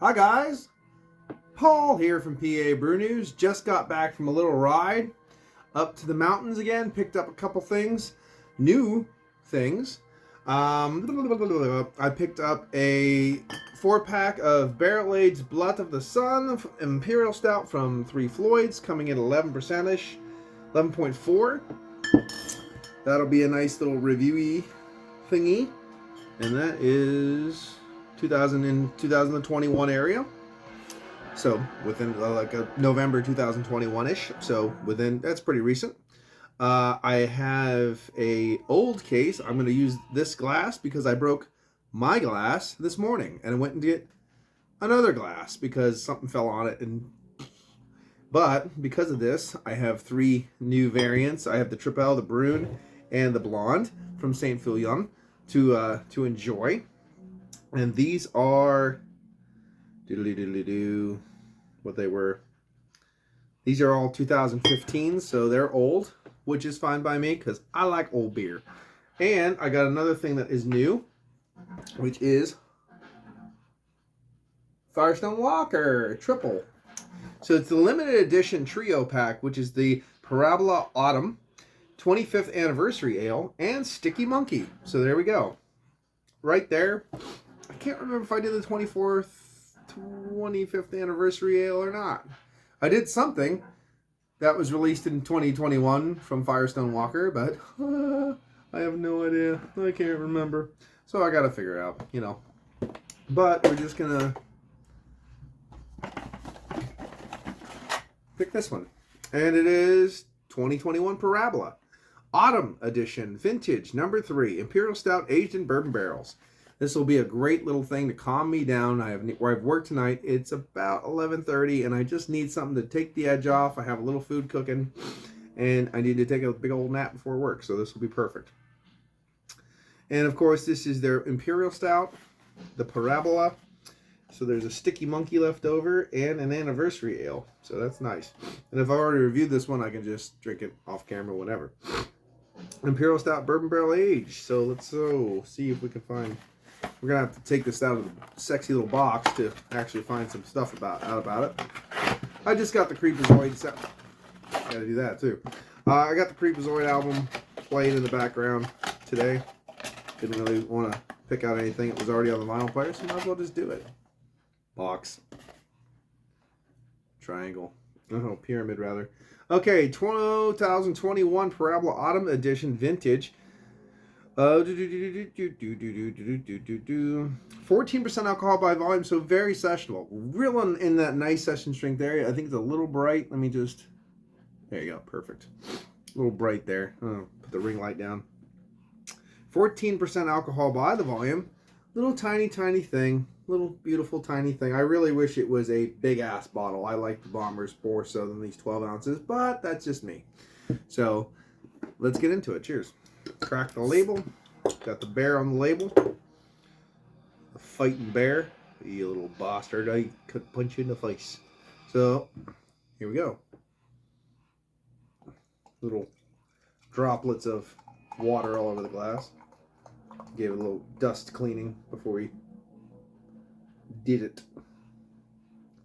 Hi guys, Paul here from PABrewNews. Just got back from a little ride up to the mountains again. Picked up a couple things, new things. I picked up a 4-pack of Barrel Aged Blood of the Sun Imperial Stout from Three Floyds, coming in 11%ish, 11.4. That'll be a nice little reviewy thingy, and that is 2021 area. So within like a November 2021-ish. So within, that's pretty recent. I have a old case. I'm going to use this glass because I broke my glass this morning, and I went and get another glass because something fell on it. But because of this, I have 3 new variants. I have the Triple, the Brune, and the Blonde from St. Filion to enjoy. And these are what they were. These are all 2015, so they're old, which is fine by me because I like old beer. And I got another thing that is new, which is Firestone Walker Triple. So it's the limited edition trio pack, which is the Parabola Autumn 25th Anniversary Ale and Sticky Monkey. So there we go. Right there. I can't remember if I did the 25th Anniversary Ale or not. I did something that was released in 2021 from Firestone Walker, but I have no idea. I can't remember. So I got to figure it out, you know. But we're just going to pick this one. And it is 2021 Parabola Autumn Edition Vintage number 3 Imperial Stout aged in bourbon barrels. This will be a great little thing to calm me down. Where I've worked tonight. It's about 11:30, and I just need something to take the edge off. I have a little food cooking, and I need to take a big old nap before work, so this will be perfect. And, of course, this is their Imperial Stout, the Parabola. So there's a Sticky Monkey left over and an Anniversary Ale, so that's nice. And if I already reviewed this one, I can just drink it off camera whenever. Imperial Stout Bourbon Barrel Aged. So let's see if we can find... We're going to have to take this out of the sexy little box to actually find some stuff out about it. I just got the Creepazoid set. Got to do that too. I got the Creepazoid album playing in the background today. Didn't really want to pick out anything. It was already on the vinyl player, so might as well just do it. Box. Triangle. Oh, pyramid rather. Okay, 2021 Parabola Autumn Edition Vintage. 14% alcohol by volume, so very sessionable. Real in that nice session strength area. I think it's a little bright. Let me just... There you go. Perfect. A little bright there. Put the ring light down. 14% alcohol by the volume. Little tiny thing. Little beautiful tiny thing. I really wish it was a big ass bottle. I like the Bombers more so than these 12 ounces, but that's just me. So let's get into it. Cheers. Crack the label. Got the bear on the label. The fighting bear. You little bastard. I could punch you in the face. So here we go. Little droplets of water all over the glass. Gave it a little dust cleaning before we did it.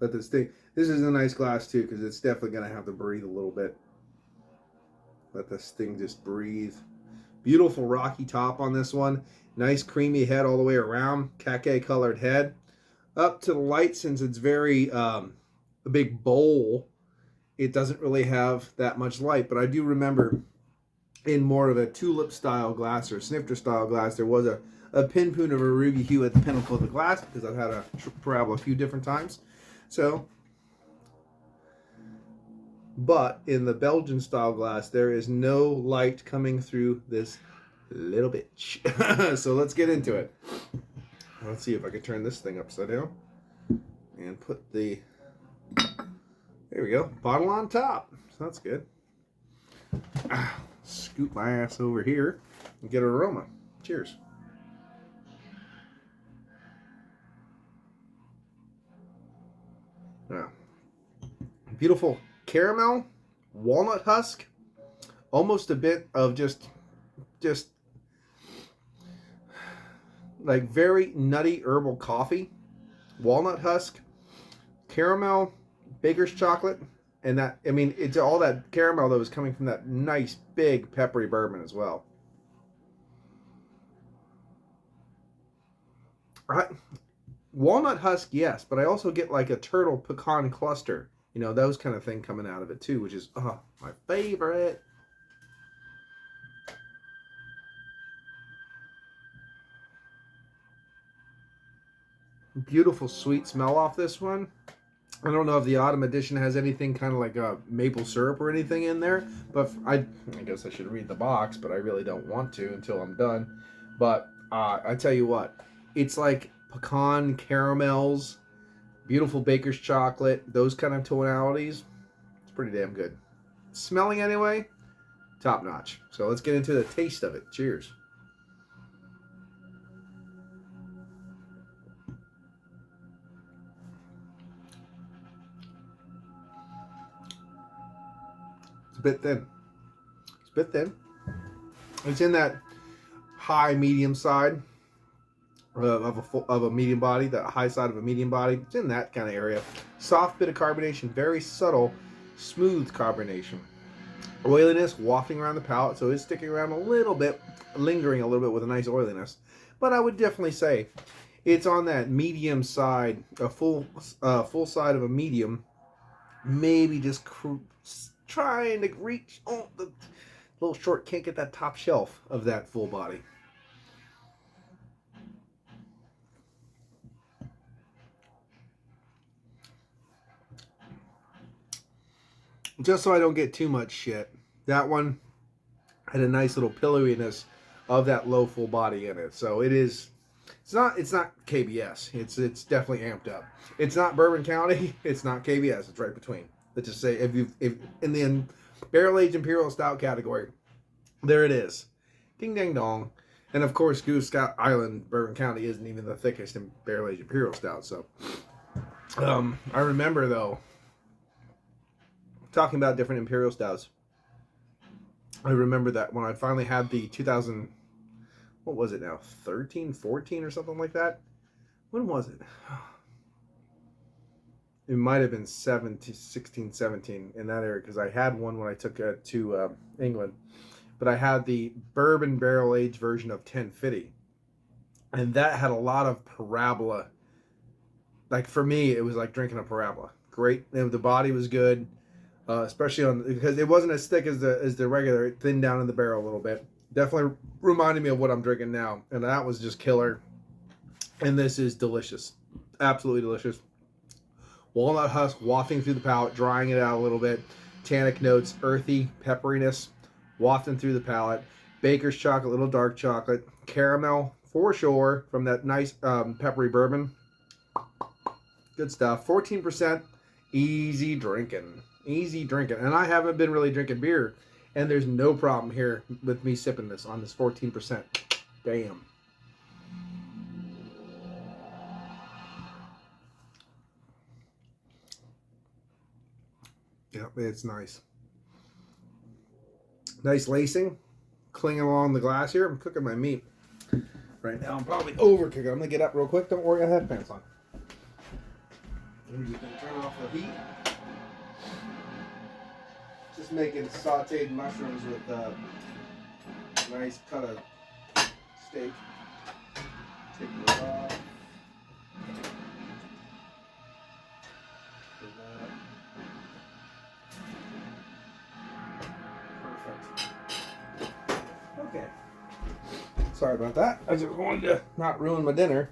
Let this thing... This is a nice glass too, because it's definitely going to have to breathe a little bit. Let this thing just breathe. Beautiful rocky top on this one. Nice creamy head all the way around. Khaki colored head. Up to the light, since it's very a big bowl, it doesn't really have that much light. But I do remember in more of a tulip style glass or a snifter style glass, there was a pinpoon of a ruby hue at the pinnacle of the glass, because I've had a Parabola a few different times. So, but in the Belgian style glass, there is no light coming through this little bitch. So let's get into it. Let's see if I can turn this thing upside down and put the, there we go, bottle on top. So that's good. Scoot my ass over here and get Aroma. Cheers. Beautiful caramel, walnut husk, almost a bit of just like very nutty herbal coffee. walnut husk, caramel, baker's chocolate, and that, I mean, it's all that caramel that was coming from that nice, big, peppery bourbon as well. Walnut husk, yes, but I also get like a turtle pecan cluster. You know, those kind of thing coming out of it too, which is, my favorite. Beautiful sweet smell off this one. I don't know if the autumn edition has anything kind of like a maple syrup or anything in there, but I guess I should read the box, but I really don't want to until I'm done. But I tell you what, it's like pecan caramels, beautiful baker's chocolate, those kind of tonalities. It's pretty damn good. Smelling anyway, top notch. So let's get into the taste of it. Cheers. It's a bit thin. It's a bit thin. It's in that high medium side of a medium body, the high side of a medium body. It's in that kind of area. Soft bit of carbonation, very subtle, smooth carbonation. Oiliness wafting around the palate, so it's sticking around a little bit, lingering a little bit with a nice oiliness. But I would definitely say it's on that medium side, a full side of a medium. Maybe just trying to reach the little short, can't get that top shelf of that full body. Just so I don't get too much shit, that one had a nice little pillowiness of that low full body in it. So it's not KBS. It's definitely amped up. It's not Bourbon County. It's not KBS. It's right between. Let's just say if in the barrel aged imperial stout category, there it is. Ding dang dong. And of course, Goose Island Bourbon County isn't even the thickest in barrel aged imperial stout. So I remember though, talking about different imperial stouts, I remember that when I finally had the 2000, what was it now, 13, 14 or something like that? When was it? It might have been 16, 17 in that area, because I had one when I took it to England. But I had the bourbon barrel aged version of 1050. And that had a lot of Parabola. Like for me, it was like drinking a Parabola. Great. The body was good. Especially because it wasn't as thick as the regular. It thinned down in the barrel a little bit. Definitely reminded me of what I'm drinking now, and that was just killer. And this is delicious, absolutely delicious. Walnut husk wafting through the palate, drying it out a little bit. Tannic notes, earthy pepperiness, wafting through the palate. Baker's chocolate, little dark chocolate, caramel for sure from that nice peppery bourbon. Good stuff. 14%, easy drinking. Easy drinking. And I haven't been really drinking beer, and there's no problem here with me sipping this on this 14%. Damn. Yep, it's nice. Nice lacing, clinging along the glass here. I'm cooking my meat right now. I'm probably overcooking. I'm gonna get up real quick. Don't worry, I have pants on. I'm just gonna turn off the heat. Just making sauteed mushrooms with a nice cut of steak. Take it off. Perfect. Okay. Sorry about that. I just wanted to not ruin my dinner,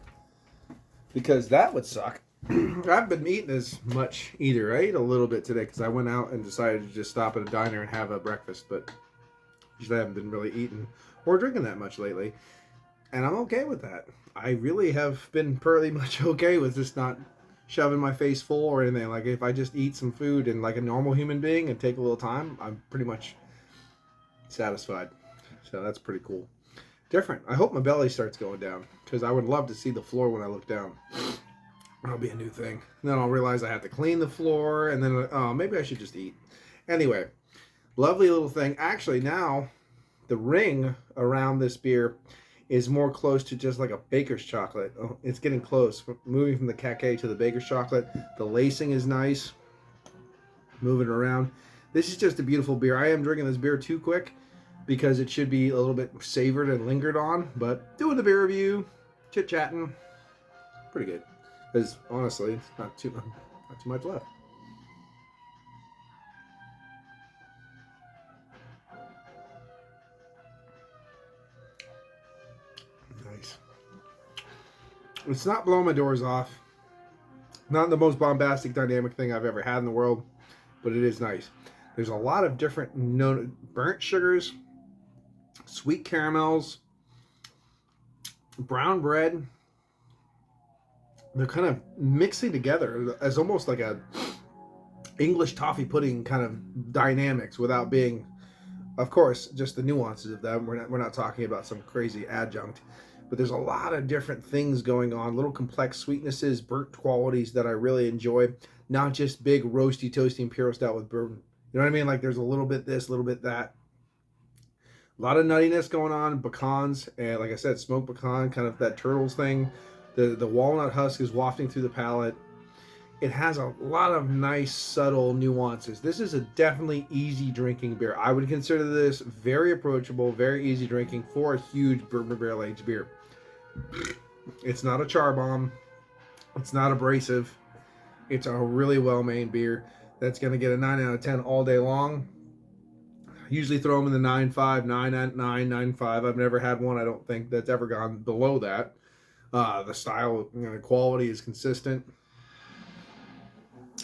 because that would suck. I haven't been eating as much either. I ate a little bit today because I went out and decided to just stop at a diner and have a breakfast, but usually I haven't been really eating or drinking that much lately, and I'm okay with that. I really have been pretty much okay with just not shoving my face full or anything. Like if I just eat some food and like a normal human being and take a little time, I'm pretty much satisfied. So that's pretty cool. Different. I hope my belly starts going down, because I would love to see the floor when I look down. That'll be a new thing. And then I'll realize I have to clean the floor, and then maybe I should just eat. Anyway, lovely little thing. Actually, now the ring around this beer is more close to just like a baker's chocolate. Oh, it's getting close. Moving from the cake to the baker's chocolate. The lacing is nice. Moving around. This is just a beautiful beer. I am drinking this beer too quick because it should be a little bit savored and lingered on. But doing the beer review, chit-chatting, pretty good. Because honestly, it's not too much left. Nice. It's not blowing my doors off. Not the most bombastic, dynamic thing I've ever had in the world, but it is nice. There's a lot of different burnt sugars, sweet caramels, brown bread. They're kind of mixing together as almost like a English toffee pudding kind of dynamics without being, of course, just the nuances of them. We're not talking about some crazy adjunct, but there's a lot of different things going on, little complex sweetnesses, burnt qualities that I really enjoy. Not just big roasty, toasty imperial stout with bourbon. You know what I mean? Like there's a little bit this, a little bit that. A lot of nuttiness going on, pecans, and like I said, smoked pecan, kind of that turtles thing. The walnut husk is wafting through the palate. It has a lot of nice, subtle nuances. This is a definitely easy drinking beer. I would consider this very approachable, very easy drinking for a huge bourbon barrel aged beer. It's not a char bomb. It's not abrasive. It's a really well-made beer that's going to get a 9 out of 10 all day long. Usually throw them in the 9.5, 9.9, 9.5. I've never had one, I don't think, that's ever gone below that. The style, quality is consistent.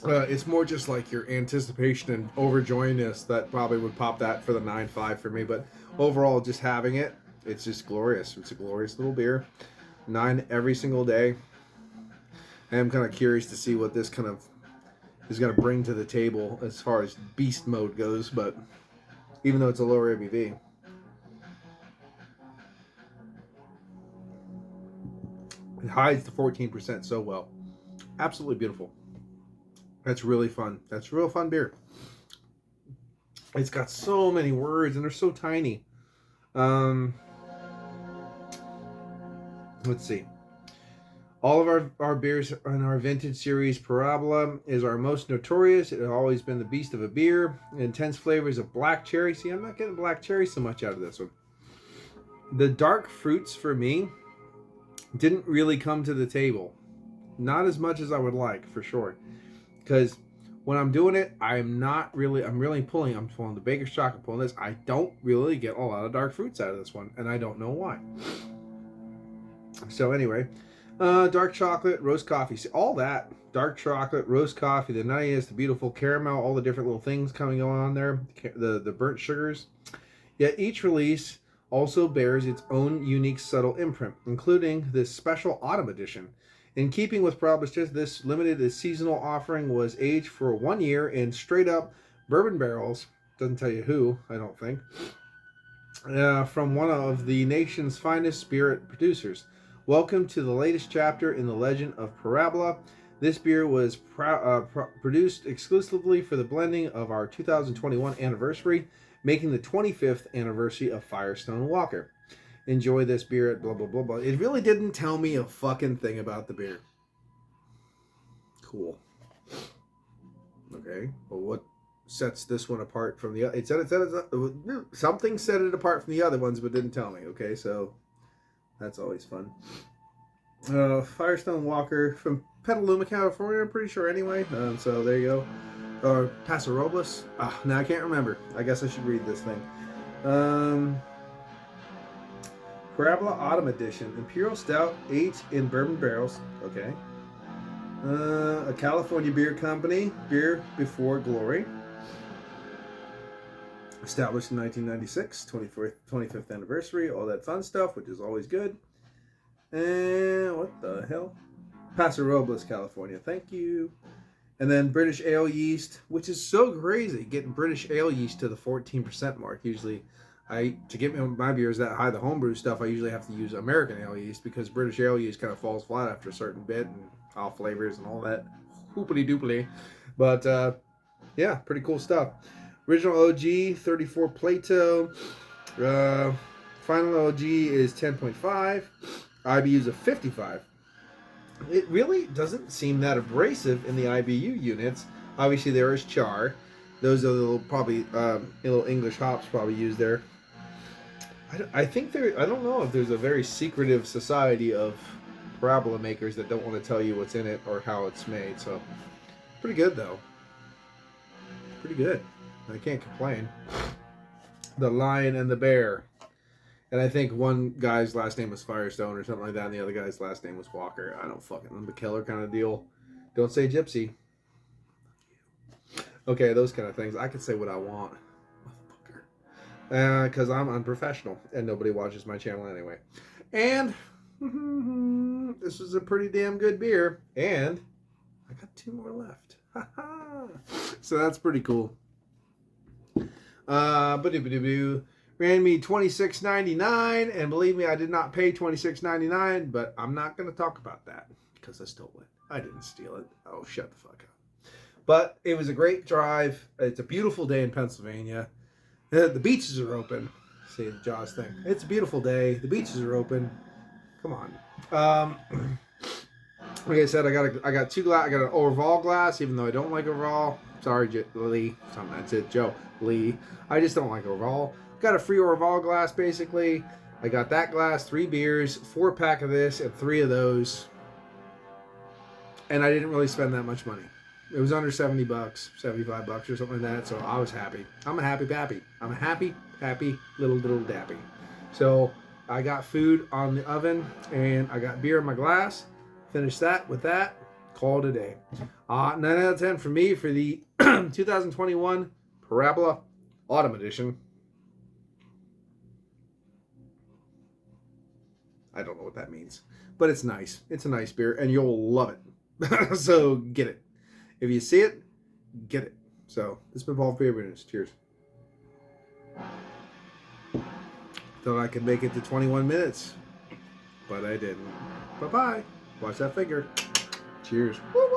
It's more just like your anticipation and overjoyedness that probably would pop that for the 9.5 for me. But overall, just having it, it's just glorious. It's a glorious little beer. 9 every single day. I am kind of curious to see what this kind of is going to bring to the table as far as beast mode goes. But even though it's a lower ABV. It hides the 14% so well. Absolutely beautiful. That's really fun. That's a real fun beer. It's got so many words and they're so tiny. Let's see. All of our beers in our vintage series, Parabola is our most notorious. It has always been the beast of a beer. Intense flavors of black cherry. See, I'm not getting black cherry so much out of this one. The dark fruits for me didn't really come to the table. Not as much as I would like, for sure. Because when I'm doing it, I'm pulling the baker's chocolate, pulling this. I don't really get a lot of dark fruits out of this one, and I don't know why. So anyway, dark chocolate, roast coffee. See, all that, dark chocolate, roast coffee, the nuttiness, the beautiful caramel, all the different little things coming on there, the burnt sugars. Yet each release also bears its own unique subtle imprint, including this special autumn edition. In keeping with Parabola, this limited seasonal offering was aged for 1 year in straight-up bourbon barrels. Doesn't tell you who, I don't think. From one of the nation's finest spirit producers. Welcome to the latest chapter in the legend of Parabola. This beer was produced exclusively for the blending of our 2021 anniversary, making the 25th anniversary of Firestone Walker. Enjoy this beer at blah, blah, blah, blah. It really didn't tell me a fucking thing about the beer. Cool. Okay. Well, what sets this one apart from the other? It said something set it apart from the other ones, but didn't tell me. Okay, so that's always fun. Firestone Walker from Petaluma, California, I'm pretty sure anyway. So there you go. Parabola. Now I can't remember. I guess I should read this thing. Parabola Autumn Edition. Imperial Stout, aged in bourbon barrels. Okay. A California beer company. Beer before glory. Established in 1996. 25th anniversary. All that fun stuff, which is always good. And what the hell? Parabola, California. Thank you. And then British ale yeast, which is so crazy. Getting British ale yeast to the 14% mark. Usually, to get my beers that high, the homebrew stuff, I usually have to use American ale yeast because British ale yeast kind of falls flat after a certain bit and all flavors and all that hoopity doopity. But yeah, pretty cool stuff. Original OG 34 Plato, Final OG is 10.5. IBU is a 55. It really doesn't seem that abrasive in the IBU units. Obviously, there is char. Those are the little, probably little English hops probably used there. I think there. I don't know if there's a very secretive society of Parabola makers that don't want to tell you what's in it or how it's made. So, pretty good though. Pretty good. I can't complain. The lion and the bear. And I think one guy's last name was Firestone or something like that, and the other guy's last name was Walker. I don't fucking remember. McKellar kind of deal. Don't say gypsy. Okay, those kind of things. I can say what I want. Motherfucker. Because I'm unprofessional, and nobody watches my channel anyway. And this was a pretty damn good beer. And I got 2 more left. So that's pretty cool. Ran me $26.99, and believe me, I did not pay $26.99, but I'm not going to talk about that because I stole it. I didn't steal it. Oh, shut the fuck up. But it was a great drive. It's a beautiful day in Pennsylvania. The beaches are open. See the Jaws thing. It's a beautiful day. The beaches are open. Come on. Like I said, I got 2 glass. I got an Orval glass, even though I don't like Orval. Sorry, Lee. That's it, Joe. Lee. I just don't like Orval. Got a free Orval glass, basically. I got that glass, 3 beers, 4-pack of this, and 3 of those. And I didn't really spend that much money. It was under $70, $75 or something like that, so I was happy. I'm a happy pappy. I'm a happy little dappy. So I got food on the oven, and I got beer in my glass. Finished that with that. Call it a day. 9 out of 10 for me for the 2021 Parabola Autumn Edition. I don't know what that means, but it's nice. It's a nice beer, and you'll love it. So get it. If you see it, get it. So this has been PABrewNews. Cheers. Thought I could make it to 21 minutes, but I didn't. Bye-bye. Watch that finger. Cheers. Woo-woo.